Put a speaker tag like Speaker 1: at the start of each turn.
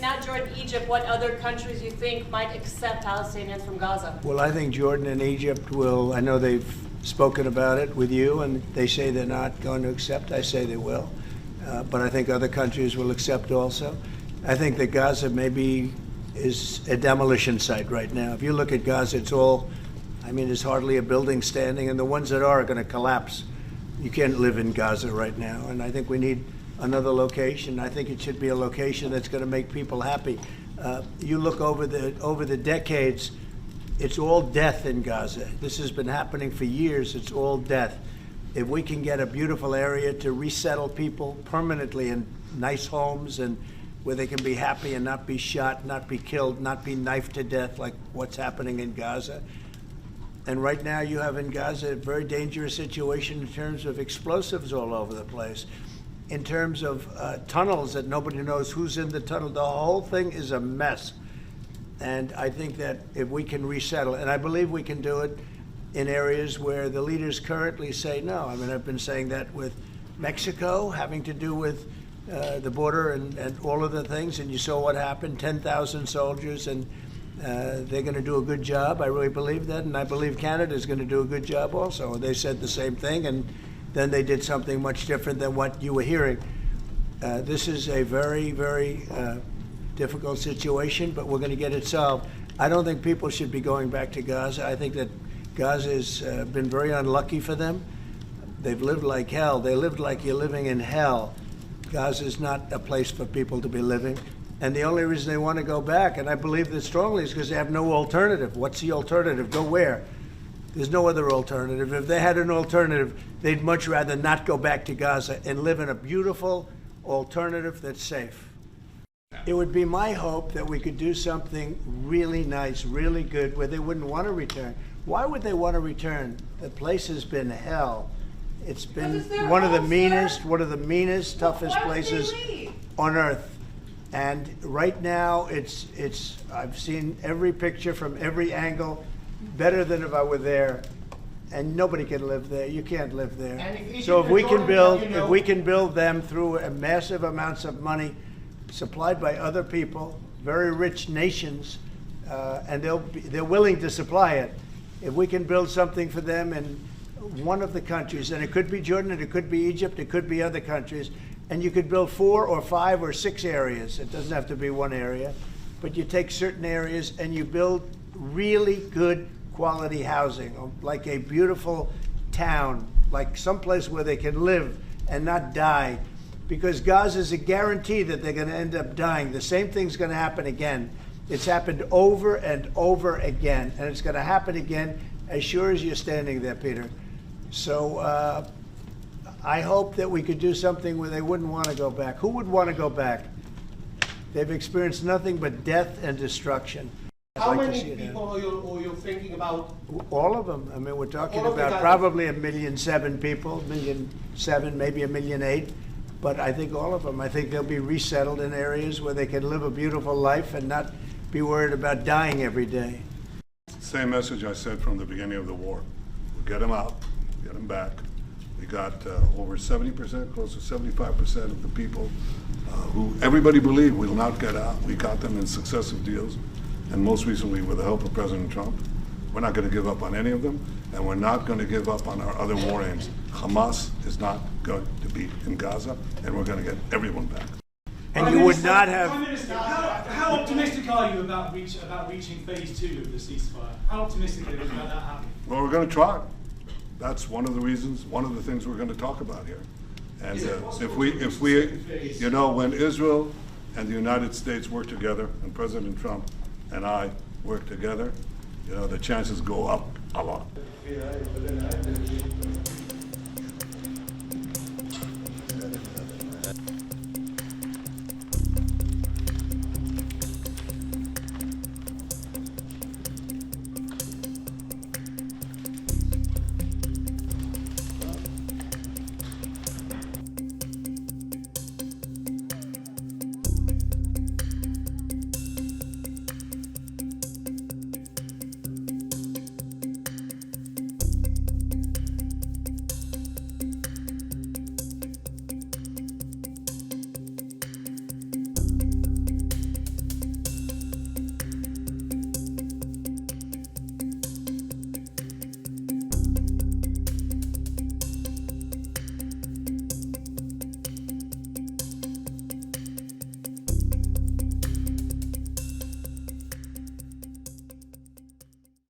Speaker 1: not Jordan, Egypt, what other countries you think might accept Palestinians from Gaza?
Speaker 2: Well, I think Jordan and Egypt will. I know they've spoken about it with you, and they say they're not going to accept. I say they will. But I think other countries will accept also. I think that Gaza maybe is a demolition site right now. If you look at Gaza, it's all, I mean, there's hardly a building standing, and the ones that are going to collapse. You can't live in Gaza right now, and I think we need another location. I think it should be a location that's going to make people happy. You look over the decades, it's all death in Gaza. This has been happening for years. It's all death. If we can get a beautiful area to resettle people permanently in nice homes and where they can be happy and not be shot, not be killed, not be knifed to death like what's happening in Gaza. And right now you have in Gaza a very dangerous situation in terms of explosives all over the place, in terms of tunnels that nobody knows who's in the tunnel. The whole thing is a mess. And I think that if we can resettle, and I believe we can do it in areas where the leaders currently say no. I mean, I've been saying that with Mexico, having to do with the border and all of the things, and you saw what happened, 10,000 soldiers, and they're going to do a good job. I really believe that, and I believe Canada is going to do a good job also. They said the same thing, and then they did something much different than what you were hearing. This is a very, very difficult situation, but we're going to get it solved. I don't think people should be going back to Gaza. I think that Gaza has been very unlucky for them. They've lived like hell. They lived like you're living in hell. Gaza is not a place for people to be living. And the only reason they want to go back, and I believe this strongly, is because they have no alternative. What's the alternative? Go where? There's no other alternative. If they had an alternative, they'd much rather not go back to Gaza and live in a beautiful alternative that's safe. It would be my hope that we could do something really nice, really good, where they wouldn't want to return. Why would they want to return? The place has been hell. It's been one of the meanest, toughest places on earth. And right now, I've seen every picture from every angle, better than if I were there. And nobody can live there. You can't live there. So if we can build them through massive amounts of money supplied by other people, very rich nations, and they're willing to supply it. If we can build something for them in one of the countries, and it could be Jordan, and it could be Egypt, it could be other countries, and you could build 4 or 5 or 6 areas. It doesn't have to be one area, but you take certain areas and you build really good quality housing, like a beautiful town, like someplace where they can live and not die. Because Gaza is a guarantee that they're going to end up dying. The same thing's going to happen again. It's happened over and over again, and it's going to happen again as sure as you're standing there, Peter. So I hope that we could do something where they wouldn't want to go back. Who would want to go back? They've experienced nothing but death and destruction.
Speaker 3: How many people are you thinking about?
Speaker 2: All of them. I mean, we're talking about probably 1.7 million people, 1.7 million, maybe 1.8 million. But I think all of them. I think they'll be resettled in areas where they can live a beautiful life and not be worried about dying every day.
Speaker 4: Same message I said from the beginning of the war. We'll get them out, get them back. We got over 70%, close to 75% of the people who everybody believed will not get out. We got them in successive deals, and most recently with the help of President Trump. We're not going to give up on any of them, and we're not going to give up on our other war aims. Hamas is not going to be in Gaza, and we're going to get everyone back.
Speaker 2: And you would not have...
Speaker 5: Prime Minister, how optimistic are you about reaching phase 2 of the ceasefire? How optimistic are you about that happening?
Speaker 4: Well, we're going to try. That's one of the reasons, one of the things we're going to talk about here. And if we, you know, when Israel and the United States work together, and President Trump and I work together, you know, the chances go up a lot.